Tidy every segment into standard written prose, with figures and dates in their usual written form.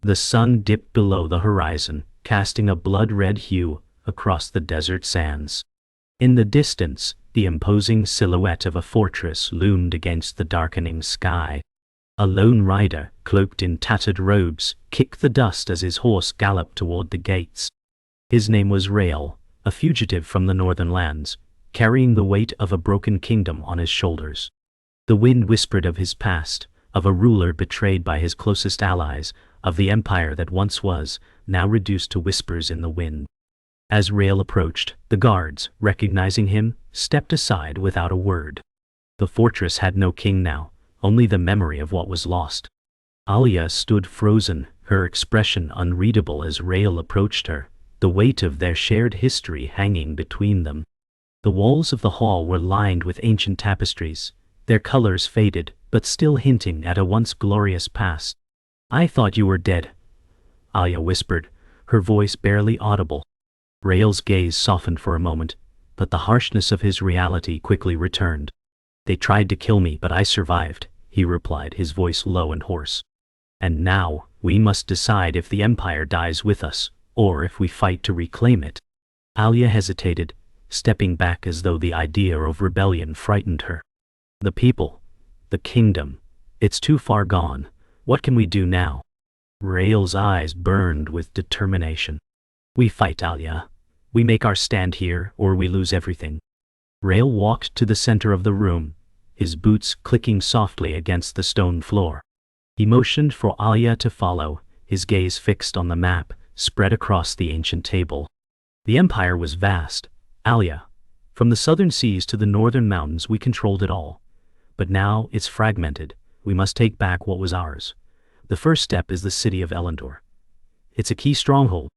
The sun dipped below the horizon, casting a blood-red hue across the desert sands. In the distance, the imposing silhouette of a fortress loomed against the darkening sky. A lone rider, cloaked in tattered robes, kicked the dust as his horse galloped toward the gates. His name was Rael, a fugitive from the northern lands, carrying the weight of a broken kingdom on his shoulders. The wind whispered of his past, of a ruler betrayed by his closest allies, of the empire that once was, now reduced to whispers in the wind. As Rael approached, the guards, recognizing him, stepped aside without a word. The fortress had no king now, only the memory of what was lost. Alia stood frozen, her expression unreadable as Rael approached her, the weight of their shared history hanging between them. The walls of the hall were lined with ancient tapestries, their colors faded, but still hinting at a once glorious past. "I thought you were dead," Alia whispered, her voice barely audible. Rael's gaze softened for a moment, but the harshness of his reality quickly returned. "They tried to kill me, but I survived," he replied, his voice low and hoarse. "And now, we must decide if the Empire dies with us, or if we fight to reclaim it." Alia hesitated, stepping back as though the idea of rebellion frightened her. "The people, the kingdom, it's too far gone. What can we do now?" Rael's eyes burned with determination. "We fight, Alia. We make our stand here, or we lose everything." Rael walked to the center of the room, his boots clicking softly against the stone floor. He motioned for Alia to follow, his gaze fixed on the map, spread across the ancient table. The empire was vast, Alia. From the southern seas to the northern mountains we controlled it all. But now it's fragmented. We must take back what was ours. The first step is the city of Elendor. It's a key stronghold.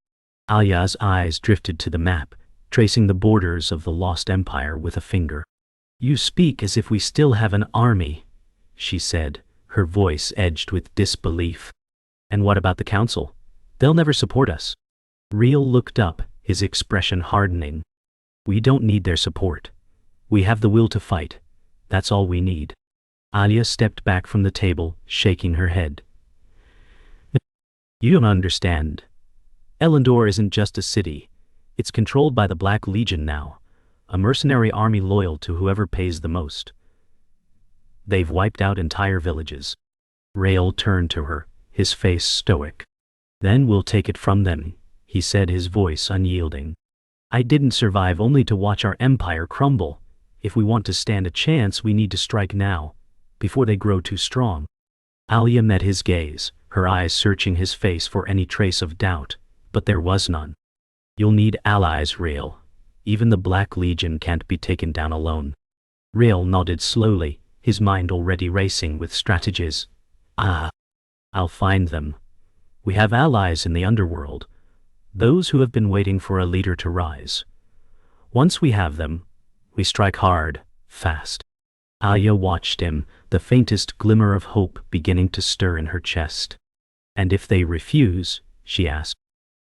Alia's eyes drifted to the map, tracing the borders of the lost empire with a finger. "You speak as if we still have an army," she said, her voice edged with disbelief. "And what about the council? They'll never support us." Rael looked up, his expression hardening. "We don't need their support. We have the will to fight. That's all we need." Alia stepped back from the table, shaking her head. "You don't understand. Elendor isn't just a city. It's controlled by the Black Legion now, a mercenary army loyal to whoever pays the most. They've wiped out entire villages." Rael turned to her, his face stoic. "Then we'll take it from them," he said, his voice unyielding. "I didn't survive only to watch our empire crumble. If we want to stand a chance, we need to strike now, before they grow too strong." Alia met his gaze, her eyes searching his face for any trace of doubt, but there was none. "You'll need allies, Rael. Even the Black Legion can't be taken down alone." Rael nodded slowly, his mind already racing with strategies. "I'll find them. We have allies in the underworld, those who have been waiting for a leader to rise. Once we have them, we strike hard, fast." Alia watched him, the faintest glimmer of hope beginning to stir in her chest. "And if they refuse?" she asked.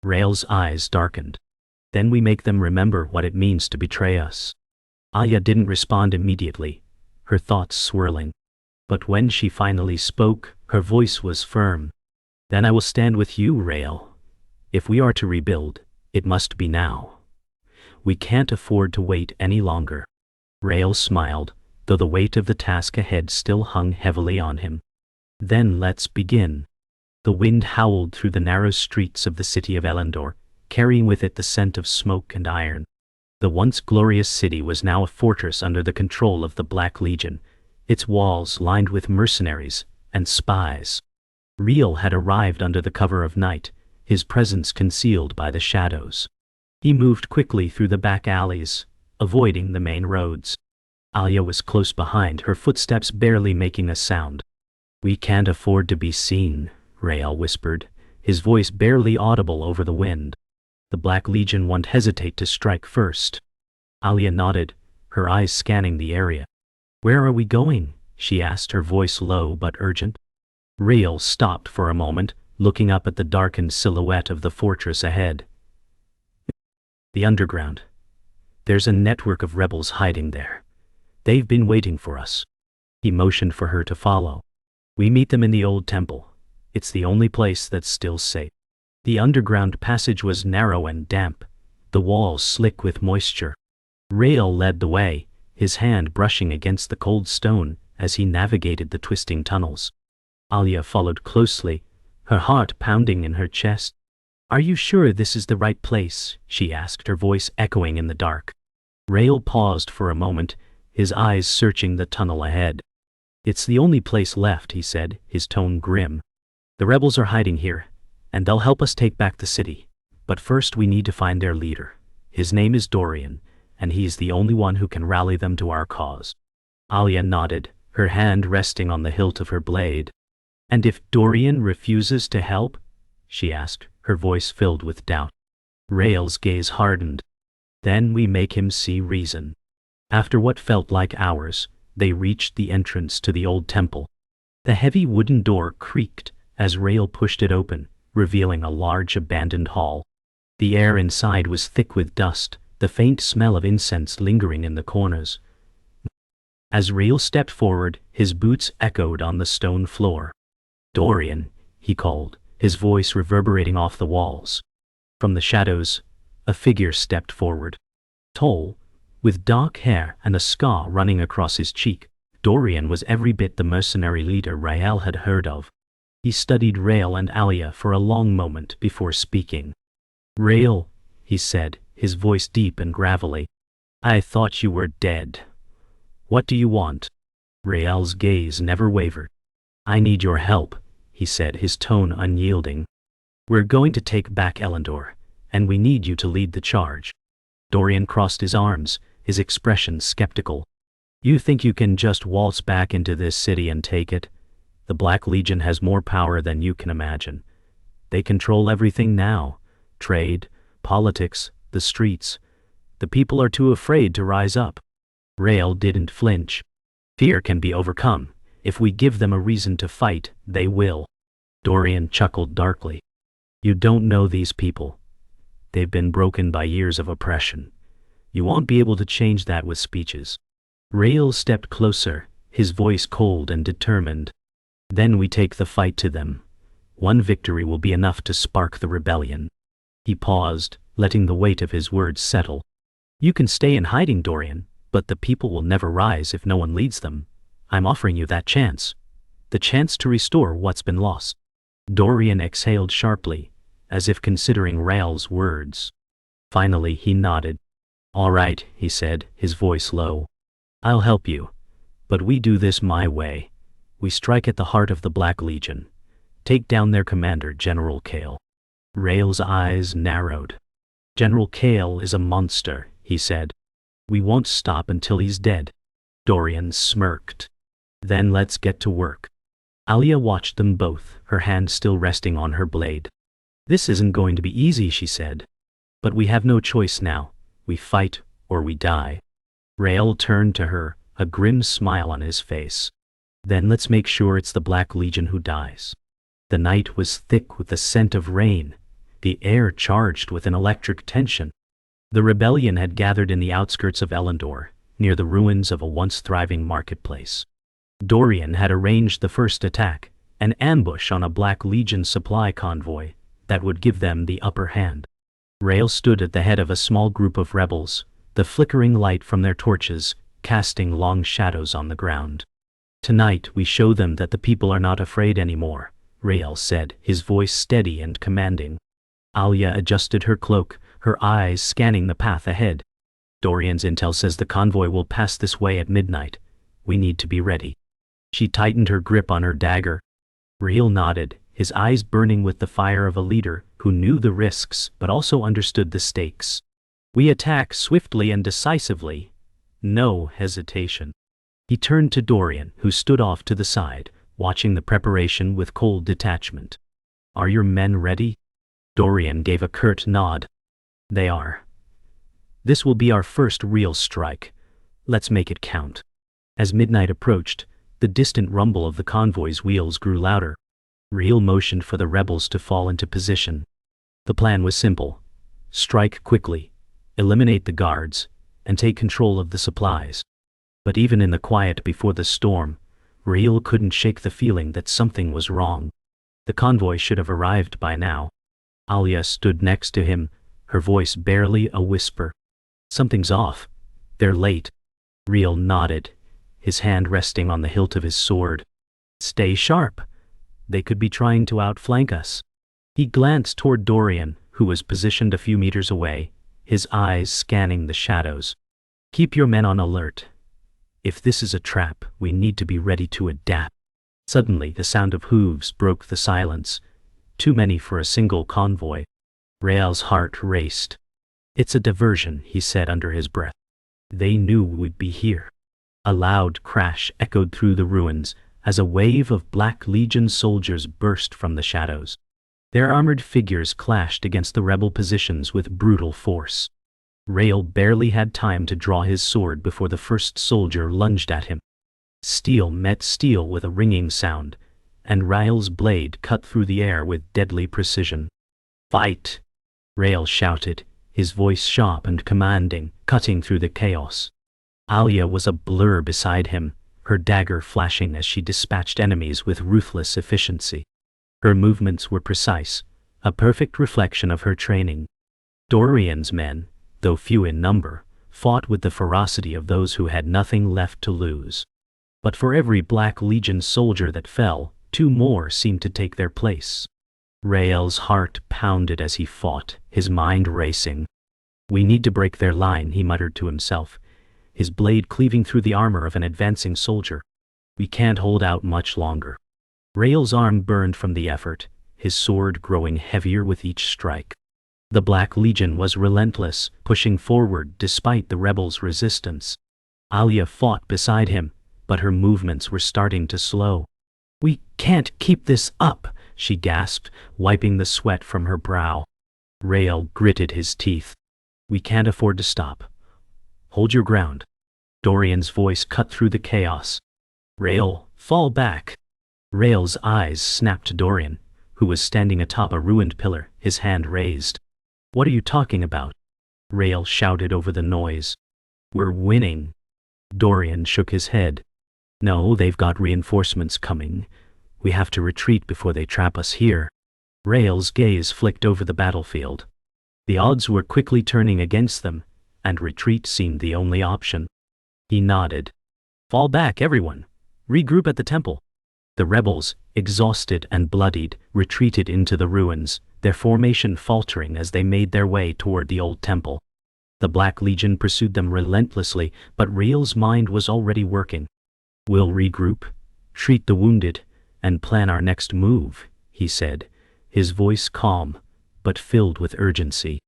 Rael's eyes darkened. "Then we make them remember what it means to betray us." Alia didn't respond immediately, her thoughts swirling. But when she finally spoke, her voice was firm. "Then I will stand with you, Rael. If we are to rebuild, it must be now. We can't afford to wait any longer." Rael smiled, though the weight of the task ahead still hung heavily on him. "Then let's begin." The wind howled through the narrow streets of the city of Elendor, carrying with it the scent of smoke and iron. The once glorious city was now a fortress under the control of the Black Legion, its walls lined with mercenaries and spies. Rael had arrived under the cover of night, his presence concealed by the shadows. He moved quickly through the back alleys, avoiding the main roads. Alia was close behind, her footsteps barely making a sound. "We can't afford to be seen," Rael whispered, his voice barely audible over the wind. "The Black Legion won't hesitate to strike first." Alia nodded, her eyes scanning the area. "Where are we going?" she asked, her voice low but urgent. Rael stopped for a moment, looking up at the darkened silhouette of the fortress ahead. "The underground. There's a network of rebels hiding there. They've been waiting for us." He motioned for her to follow. "We meet them in the old temple. It's the only place that's still safe. The underground passage was narrow and damp, the walls slick with moisture. Rael led the way, his hand brushing against the cold stone as he navigated the twisting tunnels. Alia followed closely, her heart pounding in her chest. "Are you sure this is the right place?" she asked, her voice echoing in the dark. Rael paused for a moment, his eyes searching the tunnel ahead. "It's the only place left," he said, his tone grim. "The rebels are hiding here, and they'll help us take back the city. But first we need to find their leader. His name is Dorian, and he's the only one who can rally them to our cause." Alia nodded, her hand resting on the hilt of her blade. "And if Dorian refuses to help?" she asked, her voice filled with doubt. Rael's gaze hardened. "Then we make him see reason." After what felt like hours, they reached the entrance to the old temple. The heavy wooden door creaked as Rael pushed it open, revealing a large abandoned hall. The air inside was thick with dust, the faint smell of incense lingering in the corners. As Rael stepped forward, his boots echoed on the stone floor. "Dorian," he called, his voice reverberating off the walls. From the shadows, a figure stepped forward. Tall, with dark hair and a scar running across his cheek, Dorian was every bit the mercenary leader Rael had heard of. He studied Rael and Alia for a long moment before speaking. "Rael," he said, his voice deep and gravelly, "I thought you were dead. What do you want?" Rael's gaze never wavered. "I need your help," he said, his tone unyielding. "We're going to take back Elendor, and we need you to lead the charge." Dorian crossed his arms, his expression skeptical. "You think you can just waltz back into this city and take it? The Black Legion has more power than you can imagine. They control everything now: trade, politics, the streets. The people are too afraid to rise up." Rael didn't flinch. "Fear can be overcome. If we give them a reason to fight, they will." Dorian chuckled darkly. "You don't know these people. They've been broken by years of oppression. You won't be able to change that with speeches." Rael stepped closer, his voice cold and determined. "Then we take the fight to them. One victory will be enough to spark the rebellion." He paused, letting the weight of his words settle. "You can stay in hiding, Dorian, but the people will never rise if no one leads them. I'm offering you that chance. The chance to restore what's been lost." Dorian exhaled sharply, as if considering Rael's words. Finally he nodded. "All right," he said, his voice low. "I'll help you. But we do this my way. We strike at the heart of the Black Legion. Take down their commander, General Kale." Rael's eyes narrowed. "General Kale is a monster," he said. "We won't stop until he's dead." Dorian smirked. "Then let's get to work." Alia watched them both, her hand still resting on her blade. "This isn't going to be easy," she said. "But we have no choice now. We fight or we die." Rael turned to her, a grim smile on his face. "Then let's make sure it's the Black Legion who dies." The night was thick with the scent of rain, the air charged with an electric tension. The rebellion had gathered in the outskirts of Elendor, near the ruins of a once thriving marketplace. Dorian had arranged the first attack, an ambush on a Black Legion supply convoy that would give them the upper hand. Rael stood at the head of a small group of rebels, the flickering light from their torches casting long shadows on the ground. "Tonight we show them that the people are not afraid anymore," Rael said, his voice steady and commanding. Alia adjusted her cloak, her eyes scanning the path ahead. "Dorian's intel says the convoy will pass this way at midnight. We need to be ready." She tightened her grip on her dagger. Rael nodded, his eyes burning with the fire of a leader who knew the risks but also understood the stakes. "We attack swiftly and decisively. No hesitation." He turned to Dorian, who stood off to the side, watching the preparation with cold detachment. "Are your men ready?" Dorian gave a curt nod. "They are. This will be our first real strike. Let's make it count." As midnight approached, the distant rumble of the convoy's wheels grew louder. Rael motioned for the rebels to fall into position. The plan was simple: strike quickly, eliminate the guards, and take control of the supplies. But even in the quiet before the storm, Rael couldn't shake the feeling that something was wrong. The convoy should have arrived by now. Alia stood next to him, her voice barely a whisper. Something's off. They're late. Riel nodded, his hand resting on the hilt of his sword. Stay sharp. They could be trying to outflank us. He glanced toward Dorian, who was positioned a few meters away, his eyes scanning the shadows. Keep your men on alert. If this is a trap, we need to be ready to adapt. Suddenly, the sound of hooves broke the silence. Too many for a single convoy. Riel's heart raced. It's a diversion, he said under his breath. They knew we'd be here. A loud crash echoed through the ruins as a wave of Black Legion soldiers burst from the shadows. Their armored figures clashed against the rebel positions with brutal force. Riel barely had time to draw his sword before the first soldier lunged at him. Steel met steel with a ringing sound, and Riel's blade cut through the air with deadly precision. Fight! Riel shouted, his voice sharp and commanding, cutting through the chaos. Alia was a blur beside him, her dagger flashing as she dispatched enemies with ruthless efficiency. Her movements were precise, a perfect reflection of her training. Dorian's men, though few in number, fought with the ferocity of those who had nothing left to lose. But for every Black Legion soldier that fell, 2 more seemed to take their place. Riel's heart pounded as he fought, his mind racing. We need to break their line, he muttered to himself, his blade cleaving through the armor of an advancing soldier. We can't hold out much longer. Riel's arm burned from the effort, his sword growing heavier with each strike. The Black Legion was relentless, pushing forward despite the rebels' resistance. Alia fought beside him, but her movements were starting to slow. We can't keep this up, she gasped, wiping the sweat from her brow. Riel gritted his teeth. We can't afford to stop. Hold your ground. Dorian's voice cut through the chaos. Riel, fall back. Riel's eyes snapped to Dorian, who was standing atop a ruined pillar, his hand raised. What are you talking about? Riel shouted over the noise. We're winning. Dorian shook his head. No, they've got reinforcements coming. We have to retreat before they trap us here. Riel's gaze flicked over the battlefield. The odds were quickly turning against them, and retreat seemed the only option. He nodded. Fall back, everyone. Regroup at the temple. The rebels, exhausted and bloodied, retreated into the ruins, their formation faltering as they made their way toward the old temple. The Black Legion pursued them relentlessly, but Riel's mind was already working. We'll regroup, treat the wounded, and plan our next move, he said, his voice calm, but filled with urgency.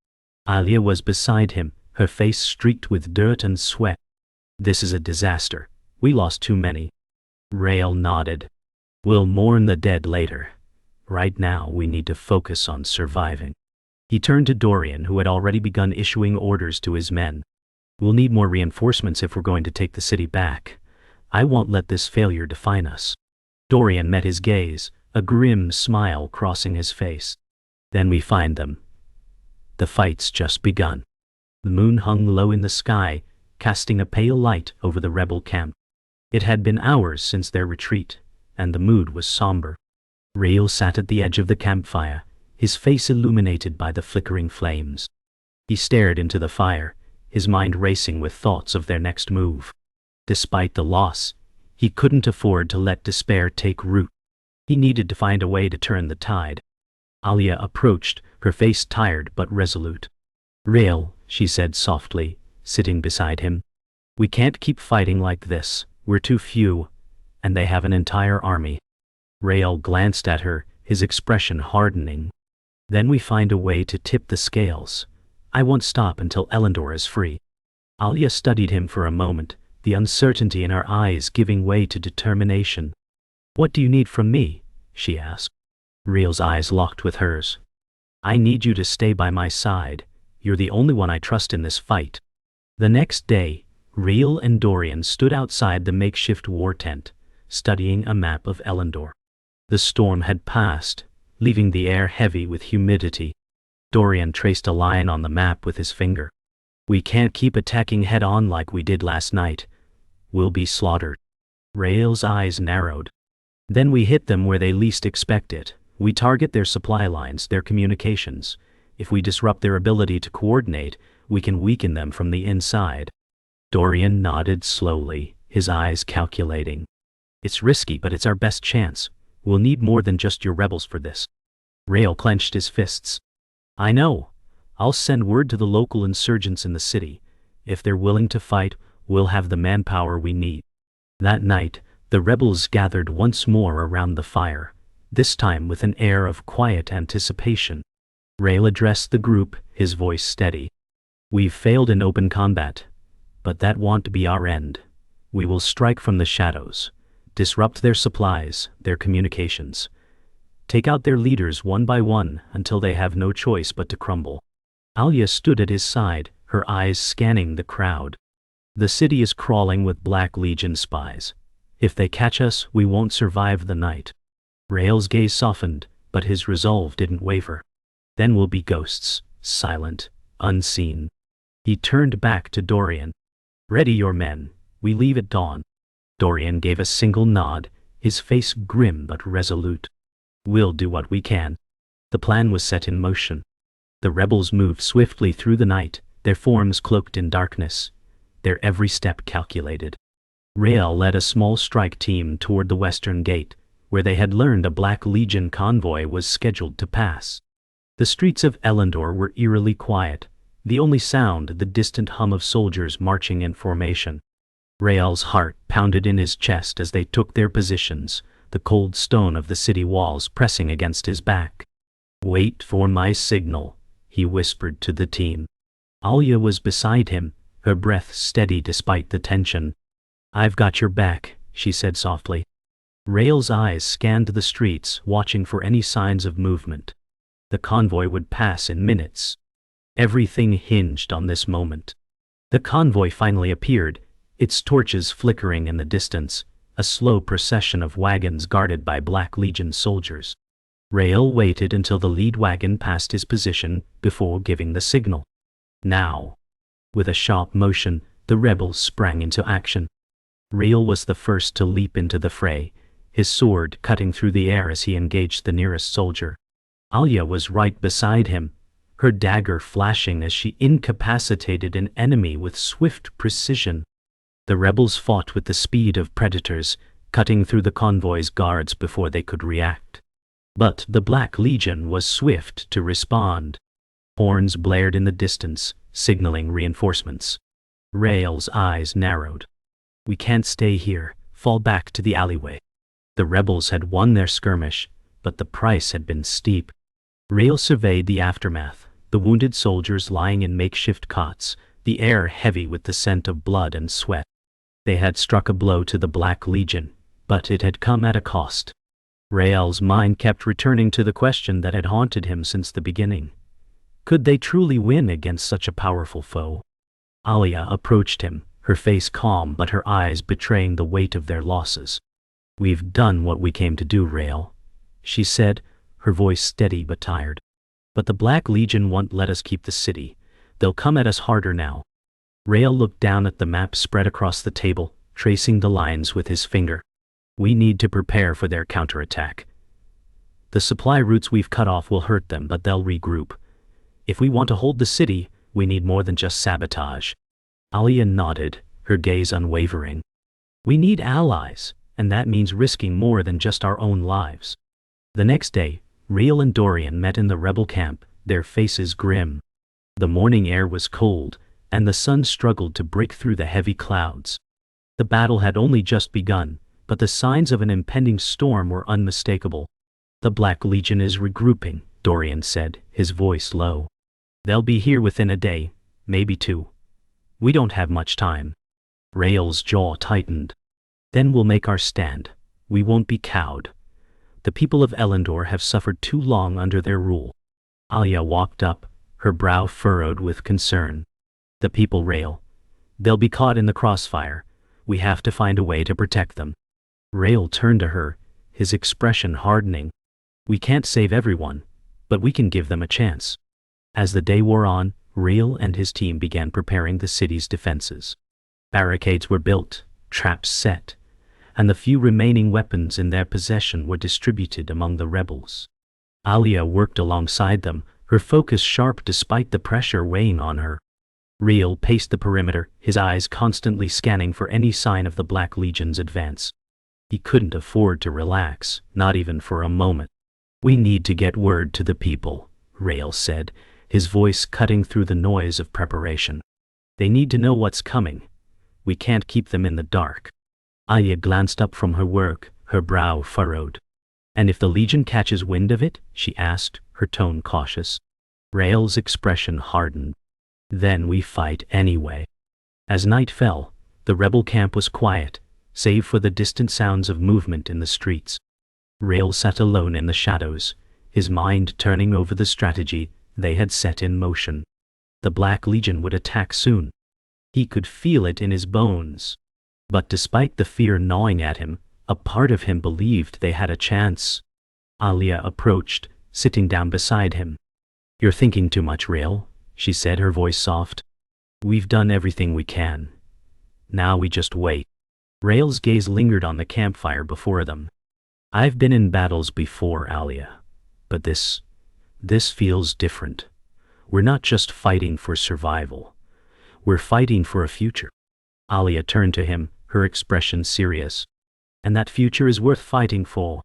Alia was beside him, her face streaked with dirt and sweat. This is a disaster. We lost too many. Riel nodded. We'll mourn the dead later. Right now, we need to focus on surviving. He turned to Dorian, who had already begun issuing orders to his men. We'll need more reinforcements if we're going to take the city back. I won't let this failure define us. Dorian met his gaze, a grim smile crossing his face. Then we find them. The fight's just begun. The moon hung low in the sky, casting a pale light over the rebel camp. It had been hours since their retreat, and the mood was somber. Riel sat at the edge of the campfire, his face illuminated by the flickering flames. He stared into the fire, his mind racing with thoughts of their next move. Despite the loss, he couldn't afford to let despair take root. He needed to find a way to turn the tide. Alia approached, her face tired but resolute. Riel, she said softly, sitting beside him. We can't keep fighting like this. We're too few, and they have an entire army. Riel glanced at her, his expression hardening. Then we find a way to tip the scales. I won't stop until Elendor is free. Alia studied him for a moment, the uncertainty in her eyes giving way to determination. What do you need from me? She asked. Riel's eyes locked with hers. I need you to stay by my side. You're the only one I trust in this fight. The next day, Riel and Dorian stood outside the makeshift war tent, studying a map of Elendor. The storm had passed, leaving the air heavy with humidity. Dorian traced a line on the map with his finger. We can't keep attacking head-on like we did last night. We'll be slaughtered. Riel's eyes narrowed. Then we hit them where they least expect it, We target their supply lines, their communications. If we disrupt their ability to coordinate, we can weaken them from the inside. Dorian nodded slowly, his eyes calculating. It's risky, but it's our best chance. We'll need more than just your rebels for this. Rael clenched his fists. I know. I'll send word to the local insurgents in the city. If they're willing to fight, we'll have the manpower we need. That night, the rebels gathered once more around the fire, this time with an air of quiet anticipation. Rael addressed the group, his voice steady. We've failed in open combat, but that won't be our end. We will strike from the shadows, disrupt their supplies, their communications. Take out their leaders one by one until they have no choice but to crumble. Alia stood at his side, her eyes scanning the crowd. The city is crawling with Black Legion spies. If they catch us, we won't survive the night. Rael's gaze softened, but his resolve didn't waver. Then we'll be ghosts, silent, unseen. He turned back to Dorian. Ready your men. We leave at dawn. Dorian gave a single nod, his face grim but resolute. We'll do what we can. The plan was set in motion. The rebels moved swiftly through the night, their forms cloaked in darkness, their every step calculated. Rael led a small strike team toward the western gate, where they had learned a Black Legion convoy was scheduled to pass. The streets of Elendor were eerily quiet, the only sound the distant hum of soldiers marching in formation. Rael's heart pounded in his chest as they took their positions, the cold stone of the city walls pressing against his back. Wait for my signal, he whispered to the team. Alia was beside him, her breath steady despite the tension. I've got your back, she said softly. Rael's eyes scanned the streets, watching for any signs of movement. The convoy would pass in minutes. Everything hinged on this moment. The convoy finally appeared, its torches flickering in the distance, a slow procession of wagons guarded by Black Legion soldiers. Rael waited until the lead wagon passed his position before giving the signal. Now. With a sharp motion, the rebels sprang into action. Rael was the first to leap into the fray, his sword cutting through the air as he engaged the nearest soldier. Alia was right beside him, her dagger flashing as she incapacitated an enemy with swift precision. The rebels fought with the speed of predators, cutting through the convoy's guards before they could react. But the Black Legion was swift to respond. Horns blared in the distance, signaling reinforcements. Rael's eyes narrowed. We can't stay here, fall back to the alleyway. The rebels had won their skirmish, but the price had been steep. Rael surveyed the aftermath, the wounded soldiers lying in makeshift cots, the air heavy with the scent of blood and sweat. They had struck a blow to the Black Legion, but it had come at a cost. Rael's mind kept returning to the question that had haunted him since the beginning. Could they truly win against such a powerful foe? Alia approached him, her face calm but her eyes betraying the weight of their losses. We've done what we came to do, Rael, she said, her voice steady but tired. But the Black Legion won't let us keep the city. They'll come at us harder now. Rael looked down at the map spread across the table, tracing the lines with his finger. We need to prepare for their counterattack. The supply routes we've cut off will hurt them, but they'll regroup. If we want to hold the city, we need more than just sabotage. Alia nodded, her gaze unwavering. We need allies, and that means risking more than just our own lives. The next day, Rael and Dorian met in the rebel camp, their faces grim. The morning air was cold, and the sun struggled to break through the heavy clouds. The battle had only just begun, but the signs of an impending storm were unmistakable. The Black Legion is regrouping, Dorian said, his voice low. They'll be here within a day, maybe two. We don't have much time. Rael's jaw tightened. Then we'll make our stand. We won't be cowed. The people of Elendor have suffered too long under their rule. Alia walked up, her brow furrowed with concern. The people, Rael. They'll be caught in the crossfire. We have to find a way to protect them. Rael turned to her, his expression hardening. We can't save everyone, but we can give them a chance. As the day wore on, Rael and his team began preparing the city's defenses. Barricades were built, traps set, and the few remaining weapons in their possession were distributed among the rebels. Alia worked alongside them, her focus sharp despite the pressure weighing on her. Riel paced the perimeter, his eyes constantly scanning for any sign of the Black Legion's advance. He couldn't afford to relax, not even for a moment. "We need to get word to the people," Riel said, his voice cutting through the noise of preparation. "They need to know what's coming. We can't keep them in the dark." Alia glanced up from her work, her brow furrowed. "And if the Legion catches wind of it?" she asked, her tone cautious. Riel's expression hardened. "Then we fight anyway." As night fell, the rebel camp was quiet, save for the distant sounds of movement in the streets. Riel sat alone in the shadows, his mind turning over the strategy they had set in motion. The Black Legion would attack soon. He could feel it in his bones. But despite the fear gnawing at him, a part of him believed they had a chance. Alia approached, sitting down beside him. "You're thinking too much, Riel," she said, her voice soft. "We've done everything we can. Now we just wait." Riel's gaze lingered on the campfire before them. "I've been in battles before, Alia. But this feels different. We're not just fighting for survival. We're fighting for a future." Alia turned to him, her expression serious. "And that future is worth fighting for."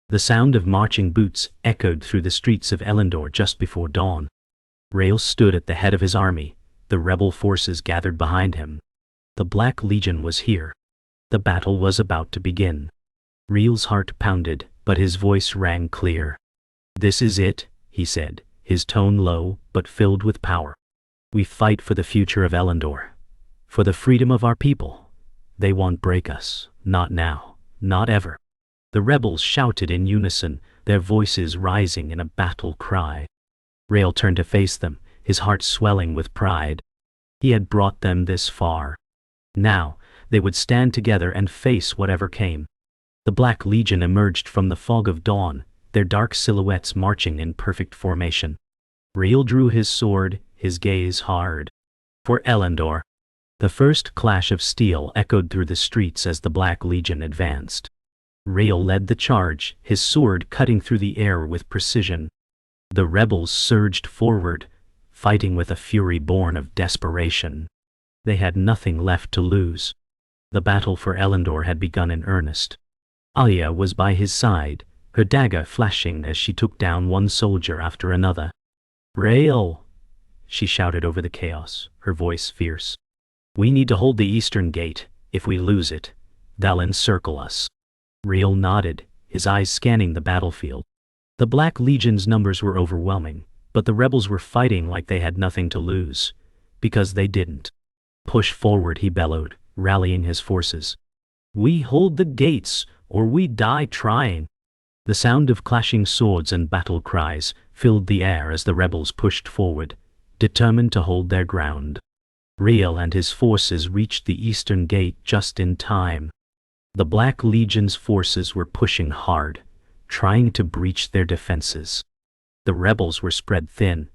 The sound of marching boots echoed through the streets of Elendor just before dawn. Riel stood at the head of his army, the rebel forces gathered behind him. The Black Legion was here. The battle was about to begin. Riel's heart pounded, but his voice rang clear. "This is it," he said, his tone low but filled with power. "We fight for the future of Elendor. For the freedom of our people. They won't break us, not now, not ever." The rebels shouted in unison, their voices rising in a battle cry. Riel turned to face them, his heart swelling with pride. He had brought them this far. Now, they would stand together and face whatever came. The Black Legion emerged from the fog of dawn, their dark silhouettes marching in perfect formation. Riel drew his sword, his gaze hard. "For Elendor." The first clash of steel echoed through the streets as the Black Legion advanced. Riel led the charge, his sword cutting through the air with precision. The rebels surged forward, fighting with a fury born of desperation. They had nothing left to lose. The battle for Elendor had begun in earnest. Alia was by his side, her dagger flashing as she took down one soldier after another. "Riel!" she shouted over the chaos, her voice fierce. "We need to hold the eastern gate. If we lose it, they'll encircle us." Riel nodded, his eyes scanning the battlefield. The Black Legion's numbers were overwhelming, but the rebels were fighting like they had nothing to lose. Because they didn't. "Push forward," he bellowed, rallying his forces. "We hold the gates, or we die trying." The sound of clashing swords and battle cries filled the air as the rebels pushed forward, determined to hold their ground. Riel and his forces reached the eastern gate just in time. The Black Legion's forces were pushing hard, trying to breach their defenses. The rebels were spread thin,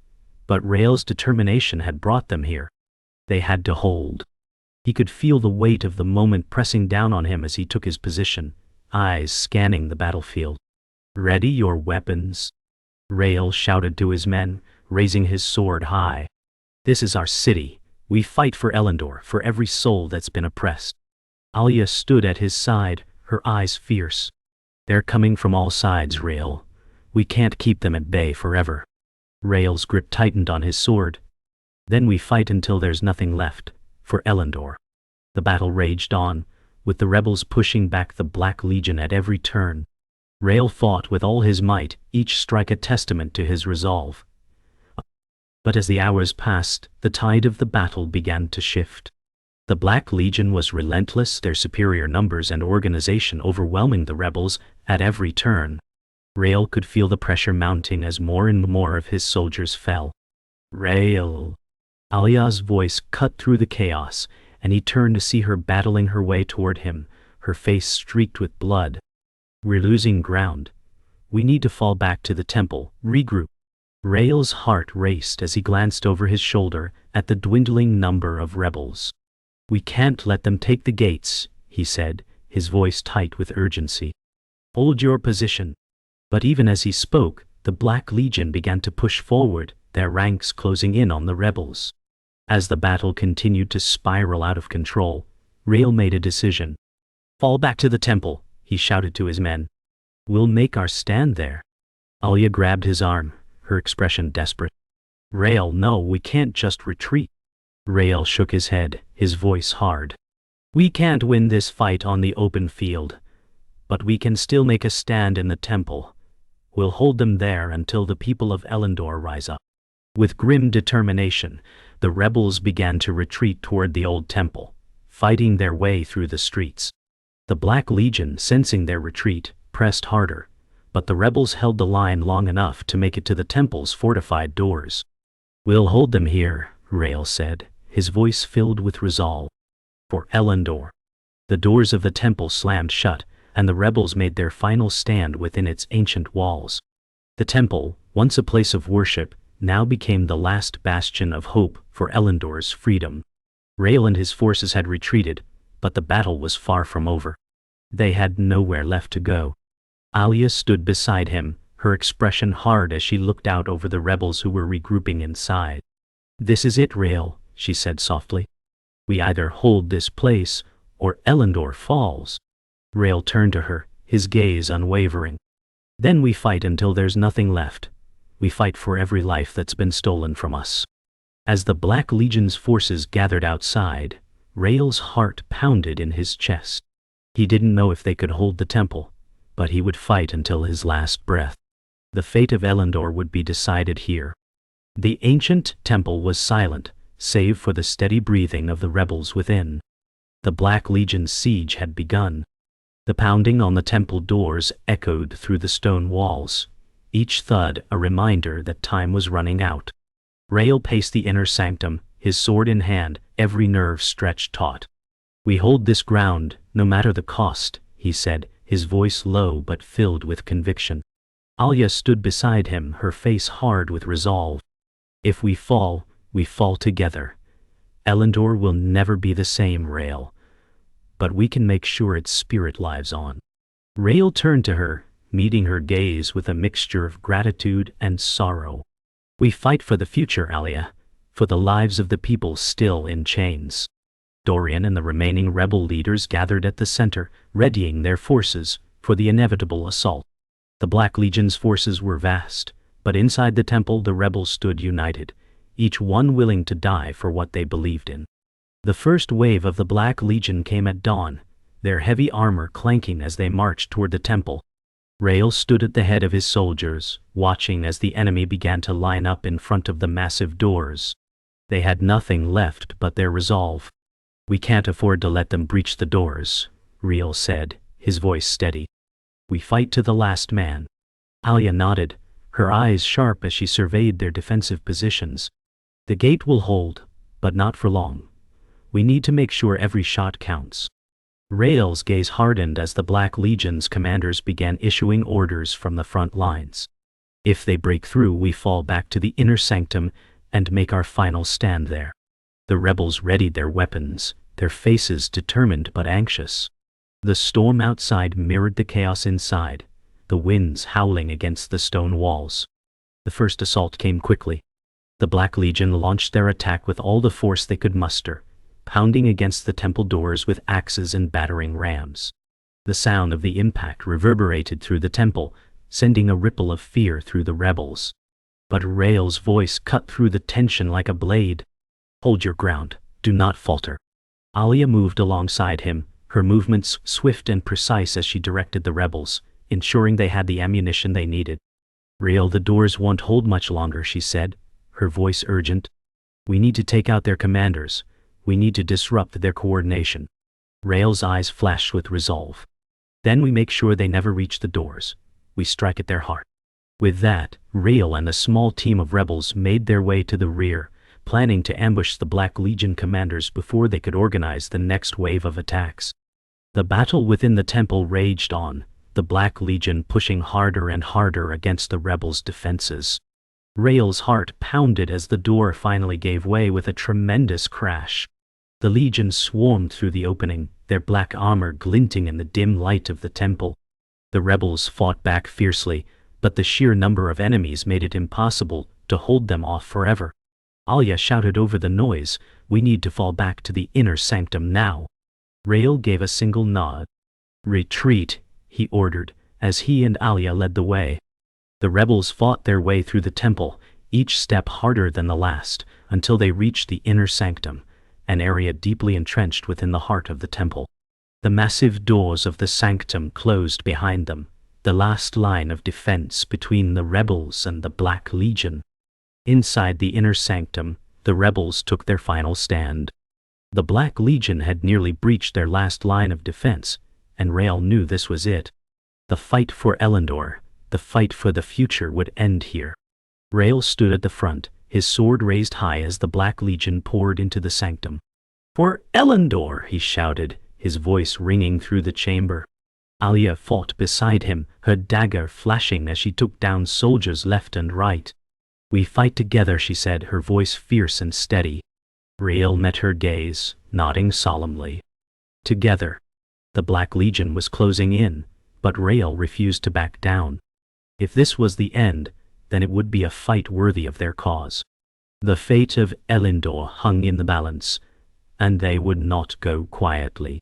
but Riel's determination had brought them here. They had to hold. He could feel the weight of the moment pressing down on him as he took his position, eyes scanning the battlefield. "Ready your weapons," Riel shouted to his men, raising his sword high. "This is our city. We fight for Elendor, for every soul that's been oppressed." Alia stood at his side, her eyes fierce. "They're coming from all sides, Riel. We can't keep them at bay forever." Riel's grip tightened on his sword. "Then we fight until there's nothing left, for Elendor." The battle raged on, with the rebels pushing back the Black Legion at every turn. Riel fought with all his might, each strike a testament to his resolve. But as the hours passed, the tide of the battle began to shift. The Black Legion was relentless, their superior numbers and organization overwhelming the rebels at every turn. Riel could feel the pressure mounting as more and more of his soldiers fell. "Riel!" Alia's voice cut through the chaos, and he turned to see her battling her way toward him, her face streaked with blood. "We're losing ground. We need to fall back to the temple, regroup." Riel's heart raced as he glanced over his shoulder at the dwindling number of rebels. "We can't let them take the gates," he said, his voice tight with urgency. "Hold your position." But even as he spoke, the Black Legion began to push forward, their ranks closing in on the rebels. As the battle continued to spiral out of control, Rael made a decision. "Fall back to the temple," he shouted to his men. "We'll make our stand there." Alia grabbed his arm, her expression desperate. "Rael, no, we can't just retreat." Rael shook his head, his voice hard. "We can't win this fight on the open field, but we can still make a stand in the temple. We'll hold them there until the people of Elendor rise up." With grim determination, the rebels began to retreat toward the old temple, fighting their way through the streets. The Black Legion, sensing their retreat, pressed harder, but the rebels held the line long enough to make it to the temple's fortified doors. "We'll hold them here," Rael said, his voice filled with resolve. "For Elendor." The doors of the temple slammed shut, and the rebels made their final stand within its ancient walls. The temple, once a place of worship, now became the last bastion of hope for Elendor's freedom. Rael and his forces had retreated, but the battle was far from over. They had nowhere left to go. Alia stood beside him, her expression hard as she looked out over the rebels who were regrouping inside. "This is it, Rael," she said softly. "We either hold this place, or Elendor falls." Rael turned to her, his gaze unwavering. "Then we fight until there's nothing left. We fight for every life that's been stolen from us." As the Black Legion's forces gathered outside, Rael's heart pounded in his chest. He didn't know if they could hold the temple, but he would fight until his last breath. The fate of Elendor would be decided here. The ancient temple was silent, save for the steady breathing of the rebels within. The Black Legion's siege had begun. The pounding on the temple doors echoed through the stone walls, each thud a reminder that time was running out. Rael paced the inner sanctum, his sword in hand, every nerve stretched taut. "We hold this ground, no matter the cost," he said, his voice low but filled with conviction. Alia stood beside him, her face hard with resolve. "If we fall together. Elendor will never be the same, Rael. But we can make sure its spirit lives on." Rael turned to her, meeting her gaze with a mixture of gratitude and sorrow. "We fight for the future, Alia, for the lives of the people still in chains." Dorian and the remaining rebel leaders gathered at the center, readying their forces for the inevitable assault. The Black Legion's forces were vast, but inside the temple the rebels stood united, each one willing to die for what they believed in. The first wave of the Black Legion came at dawn, their heavy armor clanking as they marched toward the temple. Rael stood at the head of his soldiers, watching as the enemy began to line up in front of the massive doors. They had nothing left but their resolve. "We can't afford to let them breach the doors," Rael said, his voice steady. "We fight to the last man." Alia nodded, her eyes sharp as she surveyed their defensive positions. "The gate will hold, but not for long. We need to make sure every shot counts." Rael's gaze hardened as the Black Legion's commanders began issuing orders from the front lines. "If they break through, we fall back to the inner sanctum and make our final stand there." The rebels readied their weapons, their faces determined but anxious. The storm outside mirrored the chaos inside, the winds howling against the stone walls. The first assault came quickly. The Black Legion launched their attack with all the force they could muster, pounding against the temple doors with axes and battering rams. The sound of the impact reverberated through the temple, sending a ripple of fear through the rebels. But Rael's voice cut through the tension like a blade. "Hold your ground, do not falter." Alia moved alongside him, her movements swift and precise as she directed the rebels, ensuring they had the ammunition they needed. "Rael, the doors won't hold much longer," she said, her voice urgent. "We need to take out their commanders. We need to disrupt their coordination." Rael's eyes flashed with resolve. "Then we make sure they never reach the doors. We strike at their heart." With that, Rael and a small team of rebels made their way to the rear, planning to ambush the Black Legion commanders before they could organize the next wave of attacks. The battle within the temple raged on, the Black Legion pushing harder and harder against the rebels' defenses. Rael's heart pounded as the door finally gave way with a tremendous crash. The Legion swarmed through the opening, their black armor glinting in the dim light of the temple. The rebels fought back fiercely, but the sheer number of enemies made it impossible to hold them off forever. Alia shouted over the noise, "We need to fall back to the inner sanctum now." Rael gave a single nod. "Retreat," he ordered, as he and Alia led the way. The rebels fought their way through the temple, each step harder than the last, until they reached the inner sanctum, an area deeply entrenched within the heart of the temple. The massive doors of the sanctum closed behind them, the last line of defense between the rebels and the Black Legion. Inside the inner sanctum, the rebels took their final stand. The Black Legion had nearly breached their last line of defense, and Rael knew this was it. The fight for Elendor, the fight for the future, would end here. Rael stood at the front, his sword raised high as the Black Legion poured into the sanctum. "For Elendor!" he shouted, his voice ringing through the chamber. Alia fought beside him, her dagger flashing as she took down soldiers left and right. "We fight together," she said, her voice fierce and steady. Rael met her gaze, nodding solemnly. Together. The Black Legion was closing in, but Rael refused to back down. If this was the end, then it would be a fight worthy of their cause. The fate of Elendor hung in the balance, and they would not go quietly.